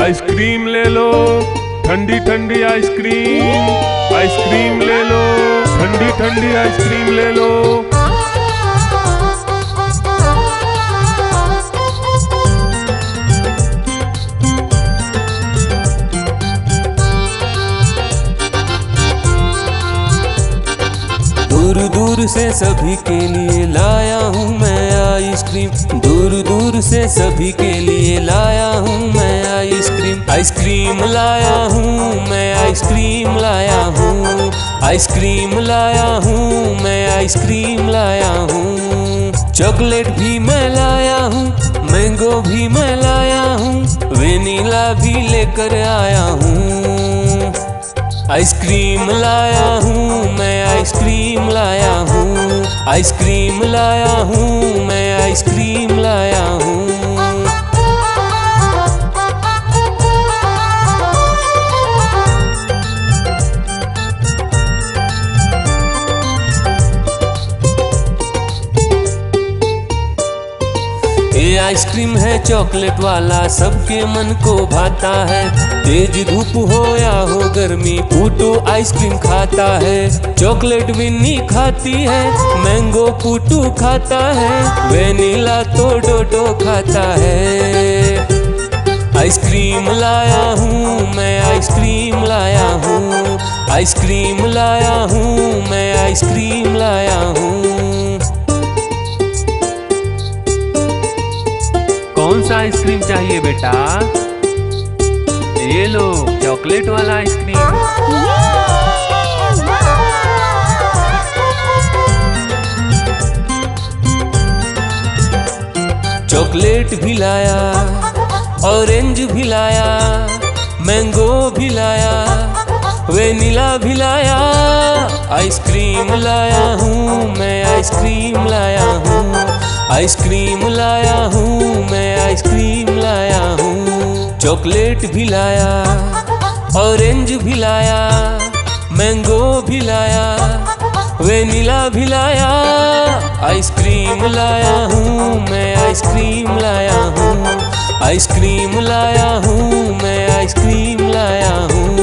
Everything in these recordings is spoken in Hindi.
आइसक्रीम ले लो, ठंडी ठंडी आइसक्रीम। आइसक्रीम ले लो, ठंडी ठंडी आइसक्रीम ले लो। दूर दूर से सभी के लिए लाया हूँ मैं आइसक्रीम। दूर दूर से सभी के लिए लाया हूँ मैं आइसक्रीम। आइसक्रीम लाया हूँ मैं, आइसक्रीम लाया हूँ। आइसक्रीम लाया हूँ मैं, आइसक्रीम लाया हूँ। चॉकलेट भी मैं लाया हूँ, मैंगो भी मैं लाया हूँ, वेनिला भी लेकर आया हूँ। आइसक्रीम लाया हूँ मैं, आइसक्रीम लाया हूँ। आइसक्रीम लाया हूँ मैं, आइसक्रीम लाया हूँ। ये आइसक्रीम है चॉकलेट वाला, सबके मन को भाता है। तेज धूप हो या हो गर्मी, पूटू आइसक्रीम खाता है। चॉकलेट विन्नी खाती है, मैंगो पूटू खाता है, वेनिला तो डोडो खाता है। आइसक्रीम लाया हूँ मैं, आइसक्रीम लाया हूँ। आइसक्रीम लाया हूँ मैं, आइसक्रीम लाया हूँ। कौन सा आइसक्रीम चाहिए बेटा? ये लो चॉकलेट वाला आइसक्रीम। चॉकलेट भी लाया, ऑरेंज भी लाया, मैंगो भी लाया, वेनिला भी लाया। आइसक्रीम लाया हूँ मैं, आइसक्रीम लाया हूँ। आइसक्रीम लाया हूँ मैं, आइसक्रीम लाया हूँ। चॉकलेट भी लाया, ऑरेंज भी लाया, मैंगो भी लाया, वेनिला भी लाया। आइसक्रीम लाया हूँ मैं, आइसक्रीम लाया हूँ। आइसक्रीम लाया हूँ मैं, आइसक्रीम लाया हूँ।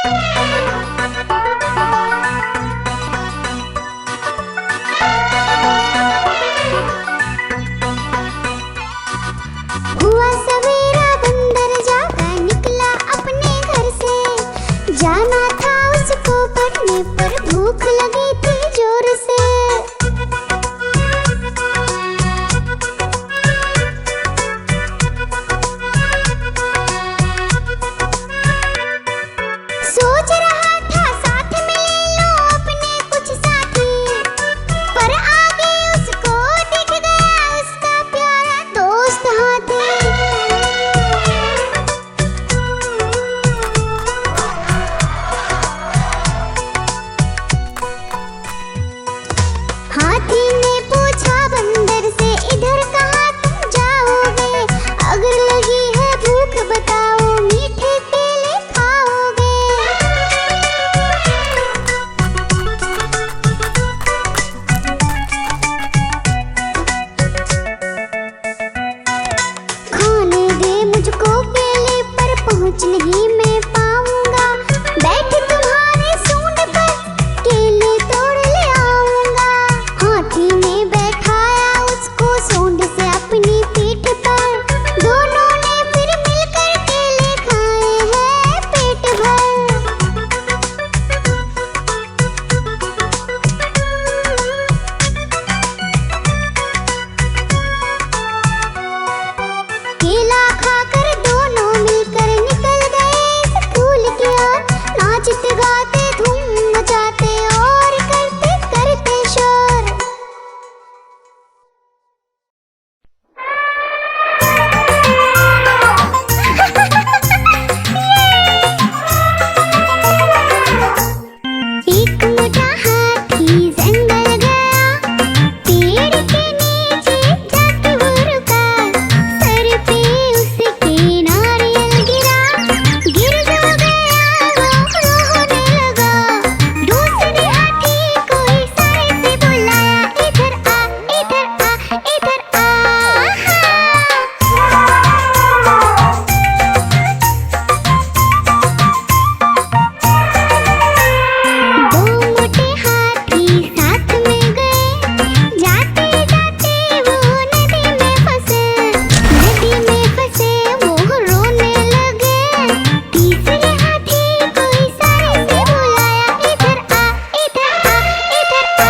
हुआ सवेरा बंदर जागा निकला अपने घर से, जाना था उसको पढ़ने पर भूख लगी थी जोर से। सोच रहा था साथ में ले लो अपने कुछ साथी, पर आगे उसको दिख गया उसका प्यारा दोस्त हाथी। हाथी ने पूछा बंदर से इधर कहाँ तुम जाओगे, अगर लगी है भूख बताओ मीठे केले खाओगे। खाने दे मुझको केले पर पहुँच नहीं मैं पाऊंगा, बैठ तुम्हारे सूंड पर केले तोड़ ले आऊंगा। हाथी ने बैठाया उसको सूंड से अपनी पीठ पर, दोनों ने फिर मिलकर केले खाए हैं पेट भर। केला खाकर दोनों मिलकर निकल गए स्कूल की ओर, नाचते गाते धूम मचाते और करते करते शोर। एक मोटा हाथी जंगल गया, पेड़ के नीचे जाके वो रुका, सर पे उसके नारियल गिरा, गिर जो गया वो रोने लगा। दूसरे हाथी को इशारे से बुलाया, इधर आ इधर आ इधर आ। दो मोटे हाथी साथ में गए, जाते जाते वो नदी में फंसे, नदी में फंसे वो रोने लगे। तीसरे हाथी को इशारे से बुलाया, इधर आ इधर आ इधर आ।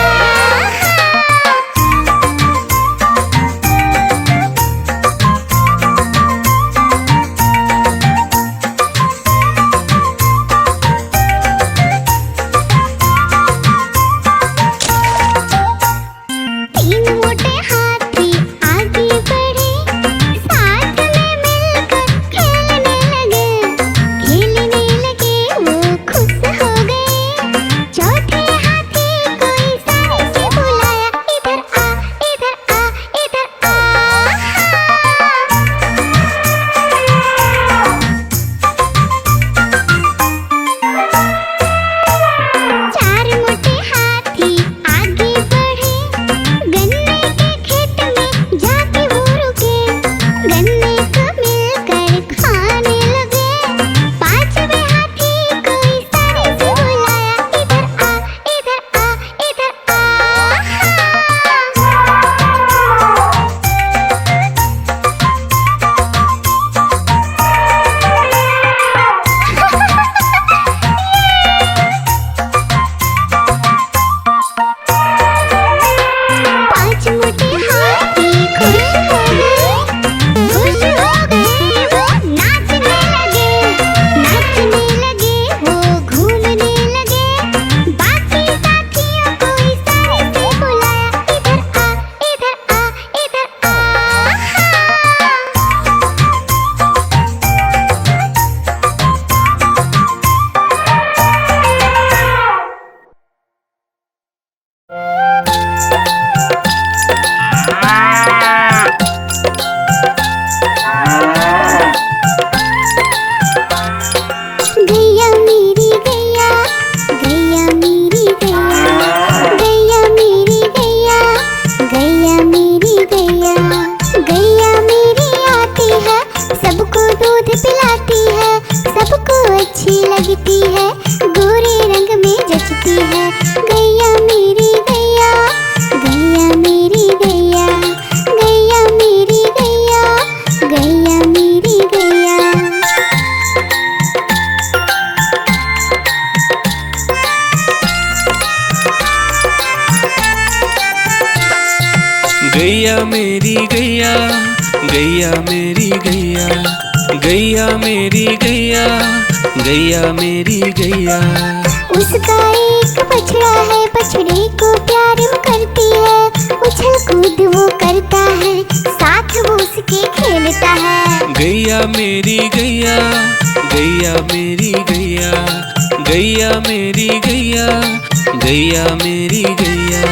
तीन मोटे हाथी आगे बढ़े, साथ में मिलकर खेलने लगे वो खुश हो गए। चौथे हाथी को इशारे से बुलाया, इधर आ इधर आ इधर आ। चार मोटे हाथी आगे बढ़े, गन्ने के खेत में जाके वो रुके, गन्ने को मिलकर खाने लगे। पांचवे हाथी को इशारे से बुलाया, इधर आ इधर आ इधर आ। पांच मोटे हाथी खुश हो गए, वो नाचने लगे वो घूमने लगे। बाकी साथियों को इशारे से बुलाया, इधर आ इधर आ इधर आ। गैया मेरी गैया, गैया मेरी गैया, गैया मेरी गैया, गैया मेरी गैया। गैया मेरी आती है सबको दूध पिलाती है, सबको अच्छी लगती है, गाती है। गैया मेरी गैया, गैया मेरी गैया, गैया मेरी गैया, गैया मेरी गैया। गैया मेरी गैया, गैया मेरी गैया, गैया मेरी गैया, गैया मेरी गैया। उसका एक बछड़ा है, बछड़े को प्यार वो करती है। उछल कूद वो करता है, साथ वो उसके खेलता है। गैया मेरी गैया, गैया मेरी गैया, गैया मेरी गैया, गैया मेरी गैया।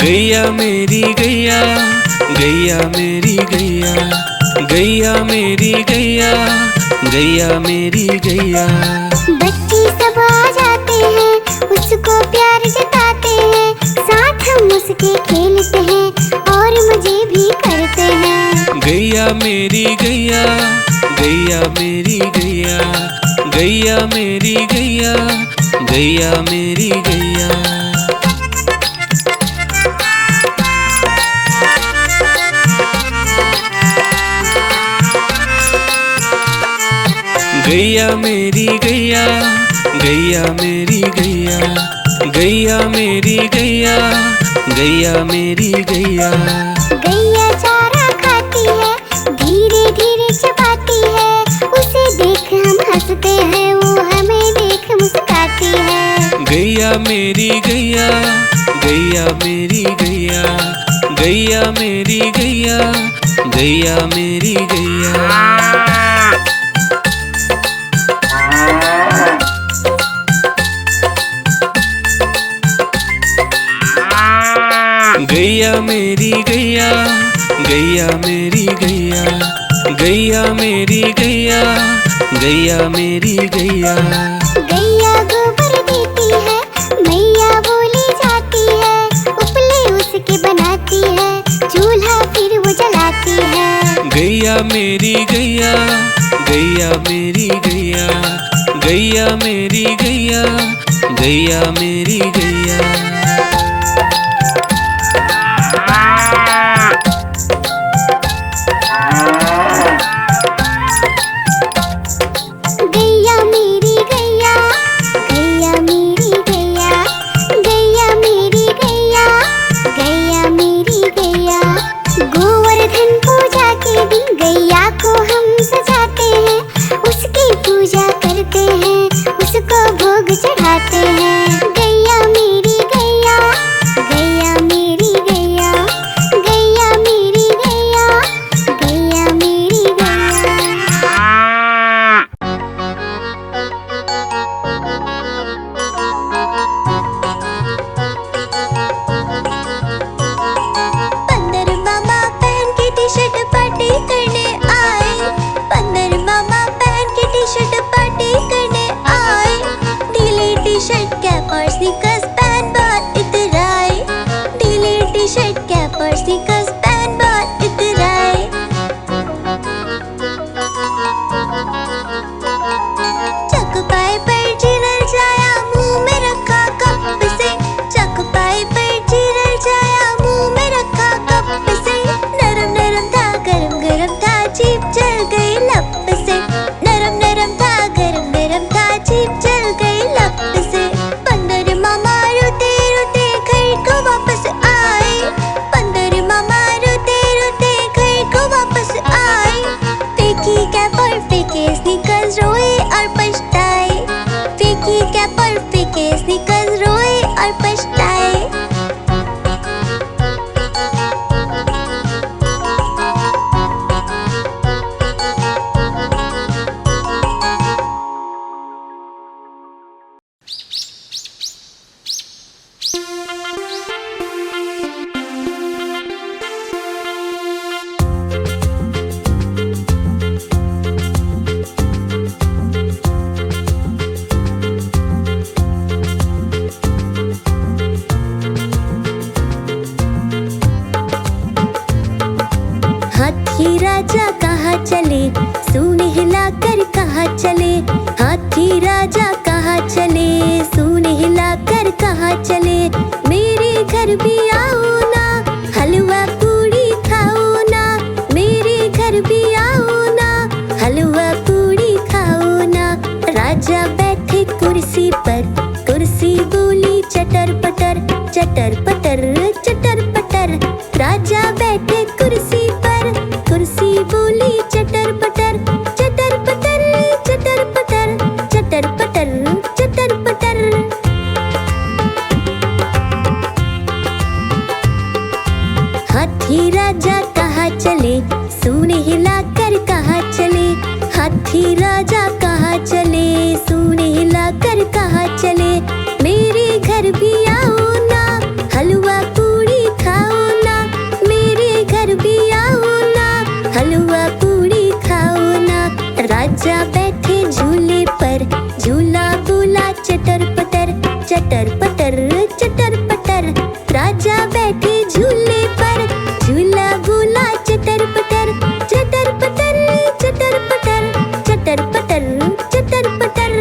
गैया मेरी गैया, गैया मेरी गैया, गैया मेरी गैया, गैया मेरी गैया। बच्चे सब आ जाते हैं, उसको प्यार जताते हैं। साथ हम उसके खेलते हैं और मजे भी करते हैं। गैया मेरी गैया, गैया मेरी गैया, गैया मेरी गैया, गैया मेरी गैया। गैया मेरी गैया, गैया मेरी गैया, गैया मेरी गैया, गैया मेरी गैया। गैया चारा खाती है, धीरे धीरे चबाती है। उसे देख हम हंसते हैं, वो हमें देख मुस्काती है। गैया मेरी गैया, गैया मेरी गैया, गैया मेरी गैया, गैया मेरी गैया। गैया मेरी गैया, गैया मेरी गैया, गैया मेरी गैया, गैया मेरी गैया। गैया गोबर देती है, मैया बोली जाती है। उपले उसके बनाती है, चूल्हा फिर वो जलाती है। गैया मेरी गैया, गैया मेरी गैया, गैया मेरी गैया, गैया मेरी गैया। गैया मेरी गैया, गैया मेरी गैया, गैया मेरी गैया, गैया मेरी गैया। गोवर्धन पूजा के दिन गैया को हम सजाते हैं। उसकी पूजा करते हैं, उसको भोग चढ़ाते हैं। गैया मेरी गैया, गैया मेरी गैया, गैया मेरी गैया, गैया मेरी गैया। पंदर मामा पहन के टी शर्ट पार्टी करने आए। पंदर मामा पहन के टी शर्ट पार्टी करने आए। ढीली टी शर्ट कैप और स्नीकर्स पहन बहुत इतराए। ढीली टी शर्ट कैप और स्नीकर्स पहन बहुत इतराए। चकपाई पर चिरल जाया, मुंह में रखा कप से। चकपाई पर चिरल जाया, मुंह में रखा कप से। नरम नरम था, गरम गरम था, जीभ जल गई लप से। नरम नरम था, गरम गरम था, जीभ जल गई लप से। पंदर मामा रोते रोते घर को वापस आए। पंदर मामा रोते रोते घर को वापस आए। फेंकी कैप और फेंके स्नीकर्स, रोए और पछताए। फेंकी कैप और फेंके स्नीकर्स, रोए और पछताए। चले, सूंड हिलाकर कहाँ चले, हाथी राजा कहाँ चले, सूंड हिलाकर कहाँ चले। मेरे घर भी आओ ना, हलवा पूड़ी खाओ ना, मेरे घर भी आओ ना, हलवा पूड़ी खाओ ना। राजा बैठे कुर्सी पर, कुर्सी बोली चटर पटर, चटर पटर चटर पटर। राजा बैठे कुर्सी पर, कुर्सी बोली चटर पटर, चटर पटर चटर पटर, चटर पटर चटर पटर। हाथी राजा कहाँ चले, सूंड हिलाकर कहाँ चले, हाथी राजा कहाँ चले, सूंड हिलाकर कहाँ चले। मेरे घर भी आओ ना, हलवा पूड़ी खाओ ना, मेरे घर भी आओ ना, हलवा पूड़ी खाओ ना। राजा बैठे झूले पर, झूला बोला चटर पटर, चटर पटर चटर पटर। राजा बैठे झूले पर, झूला बोला चटर पटर, चटर पटर चटर पटर, चटर पटर चटर पटर।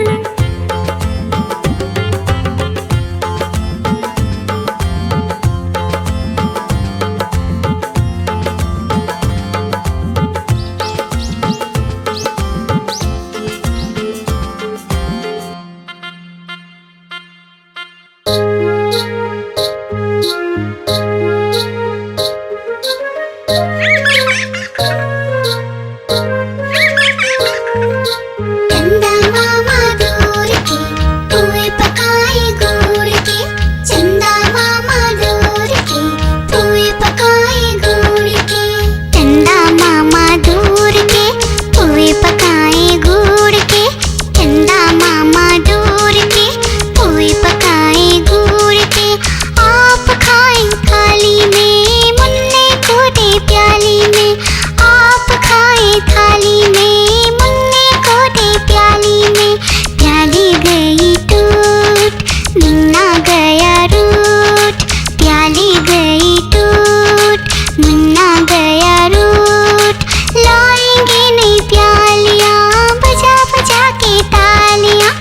चंदा मामा दूर के पुए पकाए गुड़ के, चंदा मामा दूर के पुए पकाए गुड़ के, चंदा मामा दूर के पुए पकाए गुड़ के, चंदा मामा दूर के पुए पकाए गुड़ के। आप खाएं थाली में, मुन्ने को दे प्याली में, आप खाएं थाली में, मुन्ने को दे प्याली में। प्याली गई टूट, मुन्ना गया रूठ, प्याली गई टूट, मुन्ना गया रूठ। लाएंगे नई प्यालियाँ, बजा बजा के तालियाँ,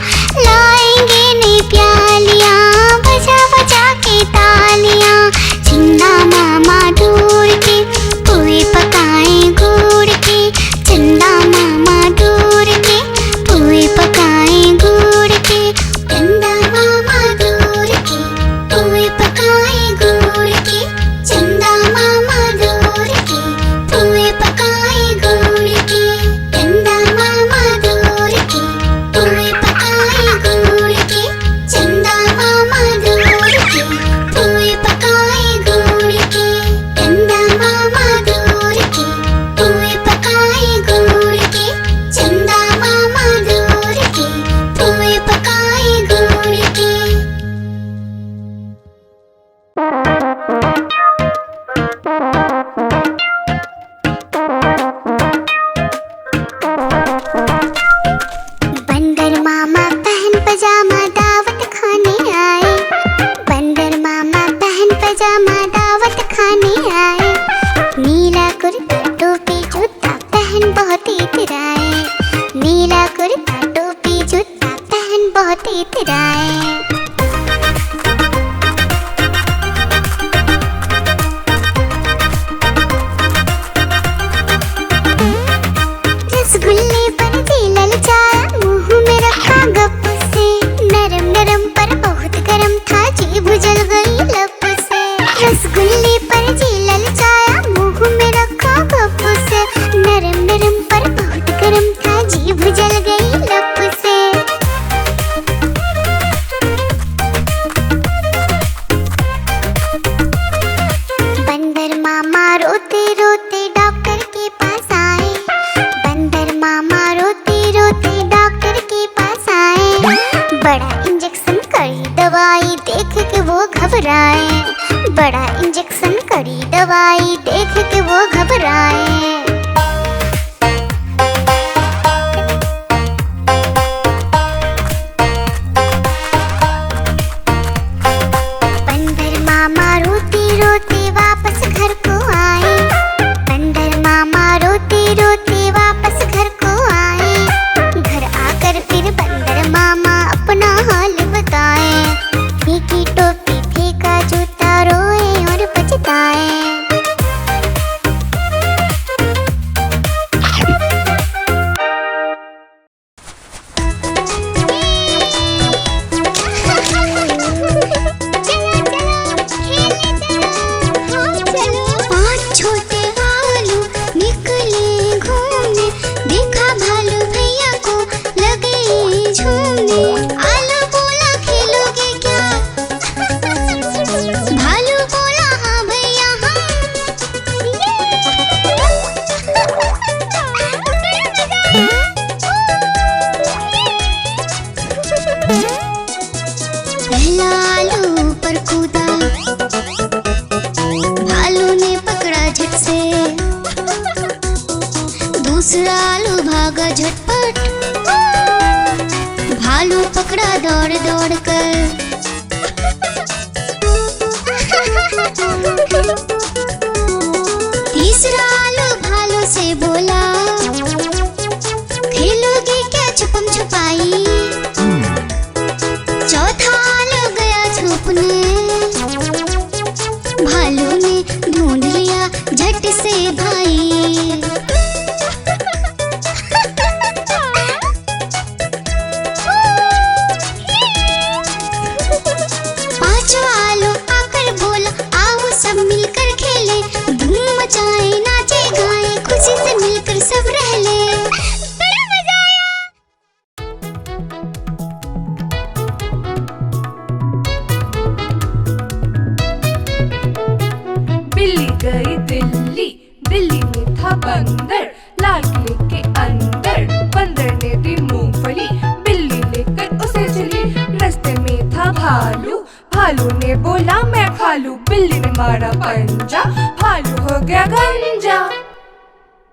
लाएंगे नई प्यालियाँ, बजा बजा के तालियाँ। चंदा मामा दूर के पुए पकाए गुड़ के, चंदा मामा दूर के पुए पकाए गुड़ के, चंदा मामा दूर के पुए पकाए गुड़ के, चंदा मामा दूर के पुए पकाए गुड़ के, चंदा मामा दूर के पुए पकाए गुड़ के, चंदा मामा दूर के पुए पकाए गुड़ के, चंदा मामा दूर के पुए पकाए गुड़ के, चंदा मामा दूर के पुए पकाए गुड़ के। बंदर मामा पहन पजामा दावत खाने आए, बंदर मामा पहन पजामा दावत खाने आए। नीला कुर्ता टोपी जूता पहन बहुत इतराए, नीला कुर्ता टोपी जूता पहन बहुत इतराए। रसगुल्ले पर जी ललचाया, मुंह में रखा गप से, नरम नरम पर बहुत गरम था, जीभ जल गई लप से। रसगुल्ले पर जी ललचाया, मुंह में रखा गप से, नरम नरम पर बहुत गरम था, जीभ जल गई लप से। बंदर मामा रोते रोते डॉक्टर के पास आए, बंदर मामा रोते रोते डॉक्टर के पास आए। बड़ा इंजेक्शन कड़ी दवाई देख के वो घबराए, बड़ा इंजेक्शन कड़ी दवाई देख के वो घबराए। बंदर मामा रोते रोते वापस घर को आए, बंदर मामा रोते रोते वापस और कूदा, भालू ने पकड़ा झट से, दूसरा आलू भागा झटपट, भालू पकड़ा दौड़ दौड़ कर। तीसरा आलू भालू से बोला, खेलोगे क्या छुपम छुपाई? चौथा आलू गया छुपने, भालू ने ढूंढ लिया झट से भाई। पांचवा आलू आकर बोला, आओ सब मिलकर खेले, धूम मचाए नाचे गाए, खुशी से मिलकर सब रह ले। बड़ा मजा आया। बिल्ली गई दिल्ली, दिल्ली में था बंदर, लाल किले के अंदर, बंदर ने दी मूंगफली, बिल्ली लेकर उसे चली, रास्ते में था भालू, भालू ने बोला मैं खा लूं, बिल्ली ने मारा पंजा, भालू हो गया गंजा।